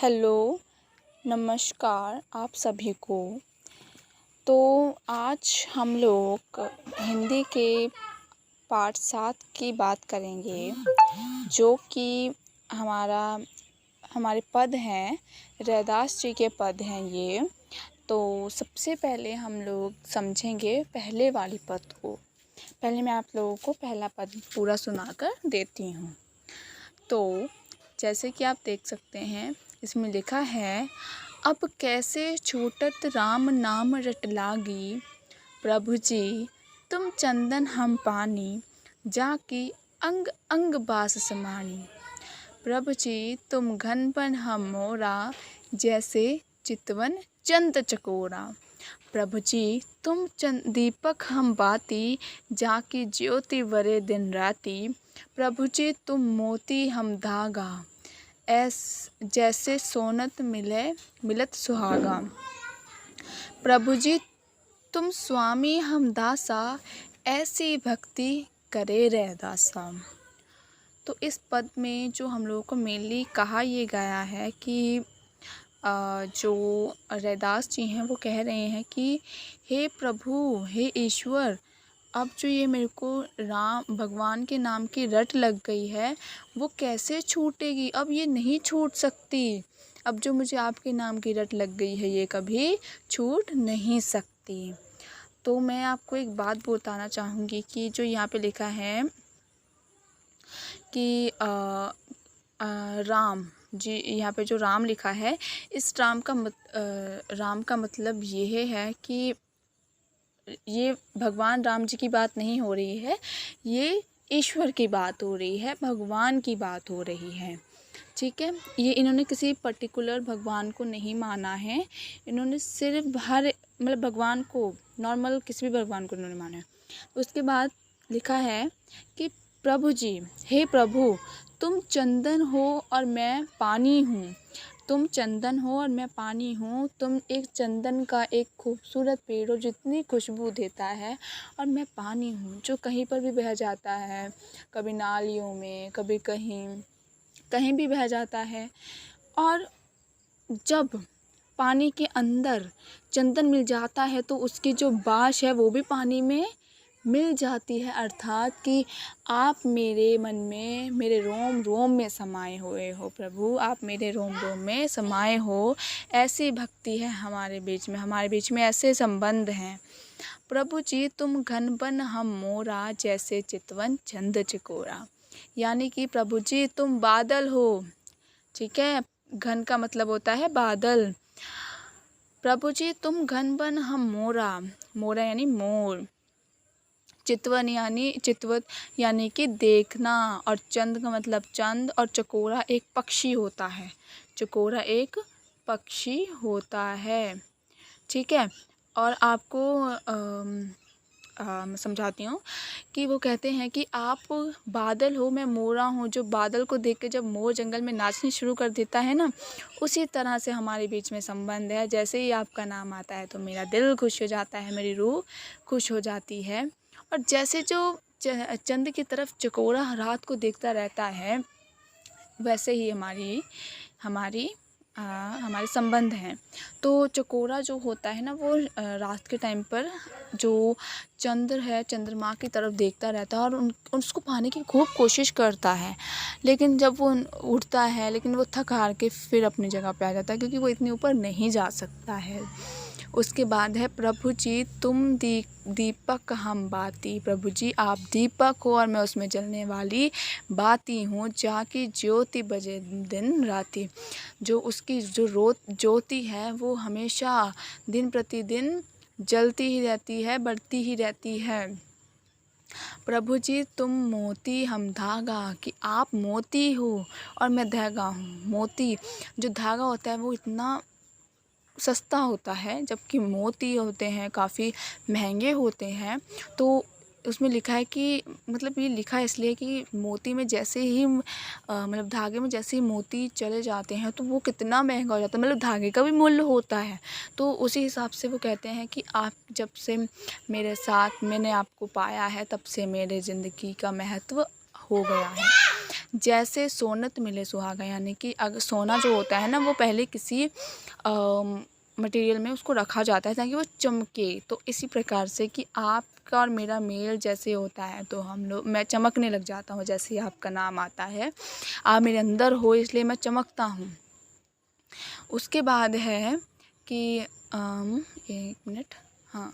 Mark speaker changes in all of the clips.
Speaker 1: Hello, नमस्कार आप सभी को। तो आज हम लोग हिंदी के पाठ 7 की बात करेंगे, जो कि हमारे पद हैं, रैदास जी के पद हैं ये। तो सबसे पहले हम लोग समझेंगे पहले वाली पद को। पहले मैं आप लोगों को पहला पद पूरा सुनाकर देती हूँ। तो जैसे कि आप देख सकते हैं, इसमें लिखा है, अब कैसे छूटत राम नाम रट लागी, प्रभु जी तुम चंदन हम पानी, जाकी अंग अंग बास समानी। प्रभु जी तुम घनपन हम मोरा, जैसे चितवन चंद चकोरा। प्रभु जी तुम दीपक हम बाती, जाकी ज्योति वरे दिन राती। प्रभु जी तुम मोती हम धागा, जैसे सोनत मिलत सुहागा। प्रभु जी तुम स्वामी हम दासा, ऐसी भक्ति करे रैदासा। तो इस पद में जो हम लोगों को मेनली कहा ये गया है कि जो रैदास जी हैं वो कह रहे हैं कि हे प्रभु, हे ईश्वर, अब जो ये मेरे को राम भगवान के नाम की रट लग गई है, वो कैसे छूटेगी। अब ये नहीं छूट सकती। अब जो मुझे आपके नाम की रट लग गई है, ये कभी छूट नहीं सकती। तो मैं आपको एक बात बताना चाहूँगी कि जो यहाँ पे लिखा है कि राम जी, यहाँ पे जो राम लिखा है, इस राम का मतलब ये है कि ये भगवान राम जी की बात नहीं हो रही है, ये ईश्वर की बात हो रही है, भगवान की बात हो रही है। ठीक है, ये इन्होंने किसी पर्टिकुलर भगवान को नहीं माना है, इन्होंने सिर्फ भगवान को, नॉर्मल किसी भी भगवान को इन्होंने माना है। उसके बाद लिखा है कि प्रभु जी, हे प्रभु, तुम चंदन हो और मैं पानी हूँ। तुम चंदन हो और मैं पानी हूँ। तुम एक चंदन का एक खूबसूरत पेड़ हो, जितनी खुशबू देता है, और मैं पानी हूँ जो कहीं पर भी बह जाता है, कभी नालियों में, कभी कहीं भी बह जाता है। और जब पानी के अंदर चंदन मिल जाता है तो उसकी जो बाश है वो भी पानी में मिल जाती है। अर्थात कि आप मेरे मन में, मेरे रोम रोम में समाये हुए हो प्रभु, आप मेरे रोम रोम में समाये हो। ऐसी भक्ति है हमारे बीच में ऐसे संबंध हैं। प्रभु जी तुम घनबन हम मोरा, जैसे चितवन चंद चकोरा। यानी कि प्रभु जी तुम बादल हो। ठीक है, घन का मतलब होता है बादल। प्रभु जी तुम घनबन हम मोरा, मोरा यानी मोर, चितवन यानी कि देखना, और चंद का मतलब चंद, और चकोरा एक पक्षी होता है। चकोरा एक पक्षी होता है। ठीक है, और आपको मैं समझाती हूँ कि वो कहते हैं कि आप बादल हो, मैं मोरा हूँ। जो बादल को देख के जब मोर जंगल में नाचने शुरू कर देता है ना, उसी तरह से हमारे बीच में संबंध है। जैसे ही आपका नाम आता है तो मेरा दिल खुश हो जाता है, मेरी रूह खुश हो जाती है। और जैसे जो चंद की तरफ चकोरा रात को देखता रहता है, वैसे ही हमारे संबंध हैं। तो चकोरा जो होता है ना, वो रात के टाइम पर जो चंद्र है, चंद्रमा की तरफ देखता रहता है और उसको पाने की खूब कोशिश करता है। लेकिन जब वो उठता है, लेकिन वो थक हार के फिर अपनी जगह पे आ जाता है, क्योंकि वो इतने ऊपर नहीं जा सकता है। उसके बाद है, प्रभु जी तुम दीपक हम बाती। प्रभु जी आप दीपक हो और मैं उसमें जलने वाली बाती हूँ, जाकी ज्योति बजे दिन राती। जो उसकी जो ज्योति है वो हमेशा दिन प्रतिदिन जलती ही रहती है, बढ़ती ही रहती है। प्रभु जी तुम मोती हम धागा, कि आप मोती हो और मैं धागा हूँ। मोती, जो धागा होता है वो इतना सस्ता होता है, जबकि मोती होते हैं काफ़ी महंगे होते हैं। तो उसमें लिखा है कि, मतलब ये लिखा है इसलिए कि मोती में जैसे ही मतलब धागे में जैसे ही मोती चले जाते हैं तो वो कितना महंगा हो जाता है, मतलब धागे का भी मूल्य होता है। तो उसी हिसाब से वो कहते हैं कि आप जब से मेरे साथ मैंने आपको पाया है, तब से मेरे ज़िंदगी का महत्व हो गया है। जैसे सोनत मिले सुहागा, यानी कि अगर सोना जो होता है ना वो पहले किसी मटेरियल में उसको रखा जाता है ताकि वो चमके। तो इसी प्रकार से कि आपका और मेरा मेल जैसे होता है तो मैं चमकने लग जाता हूँ। जैसे ही आपका नाम आता है, आप मेरे अंदर हो इसलिए मैं चमकता हूँ। उसके बाद है कि एक मिनट, हाँ,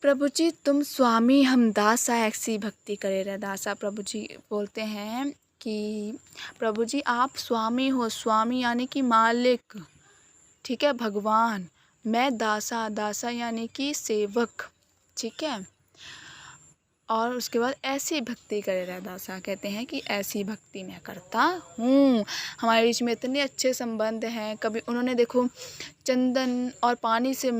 Speaker 1: प्रभु जी तुम स्वामी हम दासा, ऐसी भक्ति करे रहे दासा। प्रभु जी बोलते हैं कि प्रभु जी आप स्वामी हो, स्वामी यानी कि मालिक, ठीक है, भगवान। मैं दासा, दासा यानी कि सेवक, ठीक है। और उसके बाद ऐसी भक्ति करे रहे दासा, कहते हैं कि ऐसी भक्ति मैं करता हूँ। हमारे बीच में इतने अच्छे संबंध हैं। कभी उन्होंने देखो चंदन और पानी से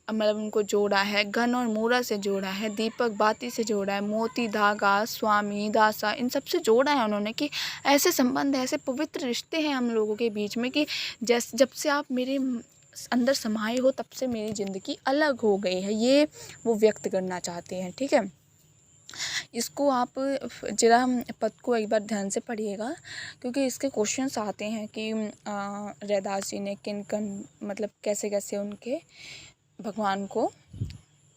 Speaker 1: मतलब उनको जोड़ा है, घन और मूरा से जोड़ा है, दीपक बाती से जोड़ा है, मोती धागा स्वामी दासा इन सब से जोड़ा है उन्होंने, कि ऐसे संबंध, ऐसे पवित्र रिश्ते हैं हम लोगों के बीच में कि जब से आप मेरे अंदर समाये हो तब से मेरी ज़िंदगी अलग हो गई है। ये वो व्यक्त करना चाहते हैं, ठीक है। इसको आप जरा पद को एक बार ध्यान से पढ़िएगा, क्योंकि इसके क्वेश्चंस आते हैं कि रैदास जी ने किन किन मतलब कैसे कैसे उनके भगवान को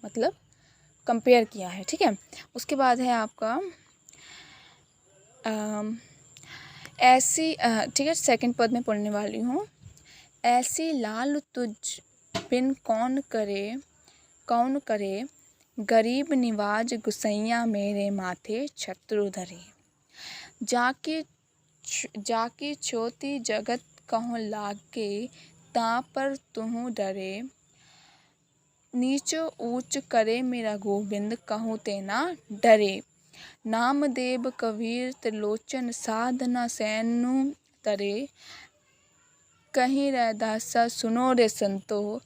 Speaker 1: मतलब कंपेयर किया है, ठीक है। उसके बाद है आपका ऐसी, ठीक है, सेकंड पद में पढ़ने वाली हूँ। ऐसी लाल तुझ बिन कौन करे, गरीब निवाज गुसैया मेरे माथे छत्रु धरे। जाकी छोटी जगत कहूँ लागे, ता पर तुहु डरे। नीचो ऊंच करे मेरा गोविंद, कहूँ ते ना डरे। नामदेव कबीर त्रिलोचन, साधना सैनु तरे। कहीं रैदासा सुनो रे संतो,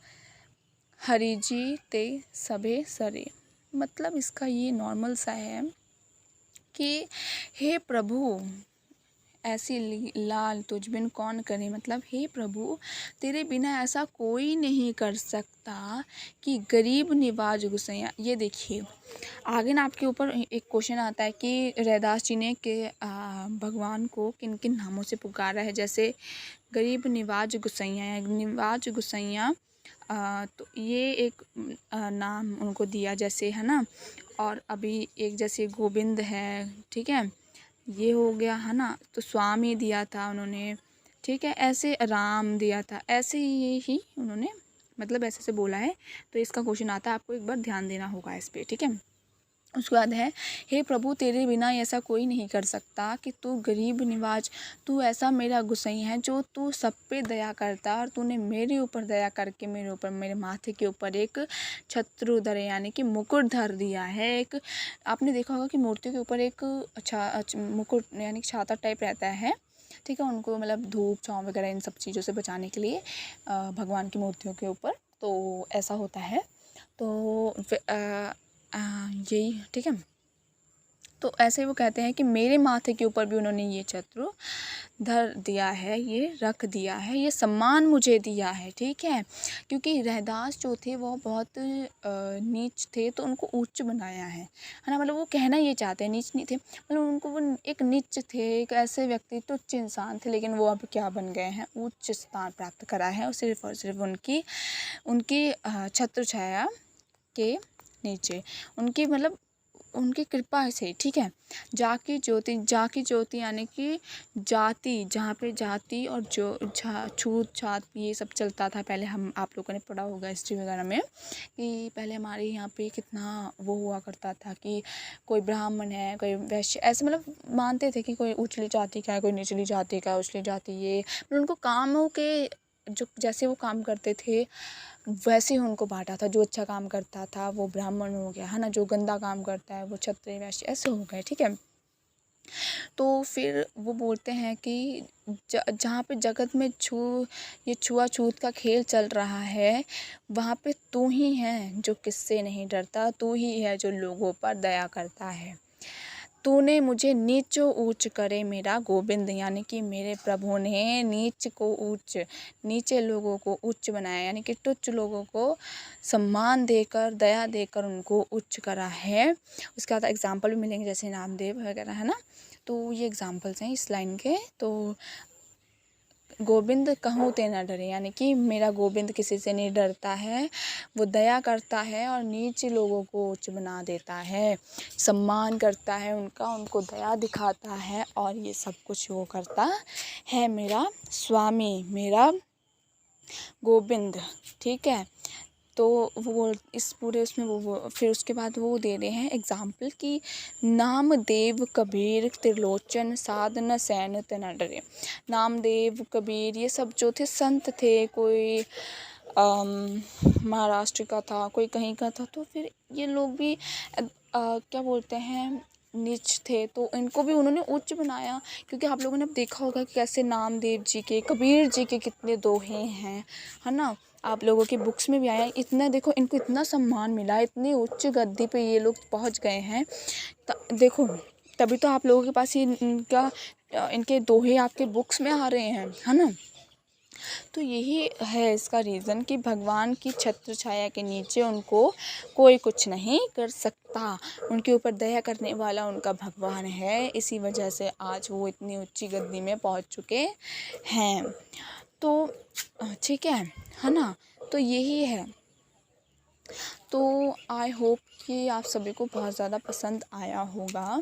Speaker 1: हरि जी ते सभे सरे। मतलब इसका ये नॉर्मल सा है कि हे प्रभु ऐसी लाल तुझ बिन कौन करे, मतलब हे प्रभु तेरे बिना ऐसा कोई नहीं कर सकता कि गरीब निवाज गुसैया। ये देखिए आगे ना आपके ऊपर एक क्वेश्चन आता है कि रैदास जी ने के भगवान को किन किन नामों से पुकारा है। जैसे गरीब निवाज गुसैया, निवाज गुसैया, तो ये एक नाम उनको दिया जैसे, है ना। और अभी एक जैसे गोविंद है, ठीक है, ये हो गया, है ना। तो स्वामी दिया था उन्होंने, ठीक है। ऐसे राम दिया था, ऐसे ही उन्होंने मतलब ऐसे से बोला है। तो इसका क्वेश्चन आता है, आपको एक बार ध्यान देना होगा इस पर, ठीक है। उसके बाद है हे प्रभु तेरे बिना ऐसा कोई नहीं कर सकता कि तू गरीब निवाज, तू ऐसा मेरा गुसैया है जो तू सब पे दया करता, और तूने मेरे ऊपर दया करके मेरे ऊपर, मेरे माथे के ऊपर एक छत्रु धर यानी कि मुकुट धर दिया है। एक आपने देखा होगा कि मूर्तियों के ऊपर एक मुकुट यानी कि छाता टाइप रहता है, ठीक है। उनको मतलब धूप छाँव वगैरह इन सब चीज़ों से बचाने के लिए भगवान की मूर्तियों के ऊपर, तो ऐसा होता है। तो यही, ठीक है। तो ऐसे ही वो कहते हैं कि मेरे माथे के ऊपर भी उन्होंने ये छत्रु धर दिया है, ये रख दिया है, ये सम्मान मुझे दिया है, ठीक है। क्योंकि रैदास जो थे वो बहुत नीच थे, तो उनको उच्च बनाया है ना। मतलब वो कहना ये चाहते हैं, नीच नहीं थे, मतलब उनको वो एक नीच थे, एक ऐसे व्यक्ति तुच्छ इंसान थे, लेकिन वो अब क्या बन गए हैं, उच्च स्थान प्राप्त करा है। और सिर्फ उनकी छत्र छाया के नीचे, उनकी मतलब उनकी कृपा से, ठीक है। जाकी ज्योति यानी कि जाति, जहाँ पे जाति और जो छूत छात ये सब चलता था पहले। आप लोगों ने पढ़ा होगा हिस्ट्री वगैरह में कि पहले हमारे यहाँ पे कितना वो हुआ करता था कि कोई ब्राह्मण है, कोई वैश्य, ऐसे मतलब मानते थे कि कोई उछली जाति का है, कोई निचली जाति का, उछली जाति, ये मतलब उनको कामों के जो जैसे वो काम करते थे वैसे ही उनको बांटा था। जो अच्छा काम करता था वो ब्राह्मण हो गया, है ना। जो गंदा काम करता है वो क्षत्रिय वैश्य ऐसे हो गए, ठीक है। तो फिर वो बोलते हैं कि जहाँ पे जगत में ये छुआछूत का खेल चल रहा है, वहाँ पे तू ही है जो किससे नहीं डरता, तू ही है जो लोगों पर दया करता है। तूने मुझे नीचो ऊंच करे मेरा गोविंद, यानी कि मेरे प्रभु ने नीच को ऊंच, नीचे लोगों को उच्च बनाया, यानी कि तुच्छ लोगों को सम्मान देकर, दया देकर उनको उच्च करा है। उसके बाद एग्जाम्पल भी मिलेंगे जैसे नामदेव वगैरह, है ना। तो ये एग्ज़ाम्पल्स हैं इस लाइन के। तो गोविंद कहूँ ते न डरे, यानी कि मेरा गोविंद किसी से नहीं डरता है, वो दया करता है और नीच लोगों को उच्च बना देता है, सम्मान करता है उनका, उनको दया दिखाता है, और ये सब कुछ वो करता है मेरा स्वामी, मेरा गोविंद। ठीक है, तो वो इस पूरे उसमें वो फिर उसके बाद वो दे रहे हैं एग्ज़ाम्पल कि नामदेव कबीर त्रिलोचन साधन सैन न डरे। नामदेव कबीर ये सब जो थे संत थे, कोई महाराष्ट्र का था, कोई कहीं का था, तो फिर ये लोग भी क्या बोलते हैं, नीच थे, तो इनको भी उन्होंने उच्च बनाया। क्योंकि आप लोगों ने अब देखा होगा कि कैसे नामदेव जी के, कबीर जी के कितने दोहे हैं, है ना, आप लोगों की बुक्स में भी आया। इतना देखो, इनको इतना सम्मान मिला, इतनी उच्च गद्दी पे ये लोग पहुंच गए हैं। देखो, तभी तो आप लोगों के पास ये इनके दोहे आपके बुक्स में आ रहे हैं, है ना। तो यही है इसका रीज़न कि भगवान की छत्र छाया के नीचे उनको कोई कुछ नहीं कर सकता। उनके ऊपर दया करने वाला उनका भगवान है, इसी वजह से आज वो इतनी ऊंची गद्दी में पहुंच चुके हैं। तो ठीक है ना, तो यही है। तो आई होप कि आप सभी को बहुत ज़्यादा पसंद आया होगा।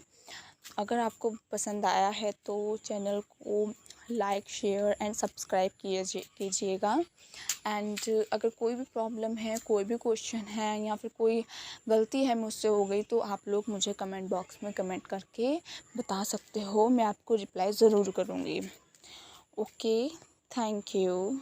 Speaker 1: अगर आपको पसंद आया है तो चैनल को लाइक, शेयर एंड सब्सक्राइब कीजिएगा। एंड अगर कोई भी प्रॉब्लम है, कोई भी क्वेश्चन है, या फिर कोई गलती है मुझसे हो गई, तो आप लोग मुझे कमेंट बॉक्स में कमेंट करके बता सकते हो, मैं आपको रिप्लाई ज़रूर करूँगी। Okay, thank you.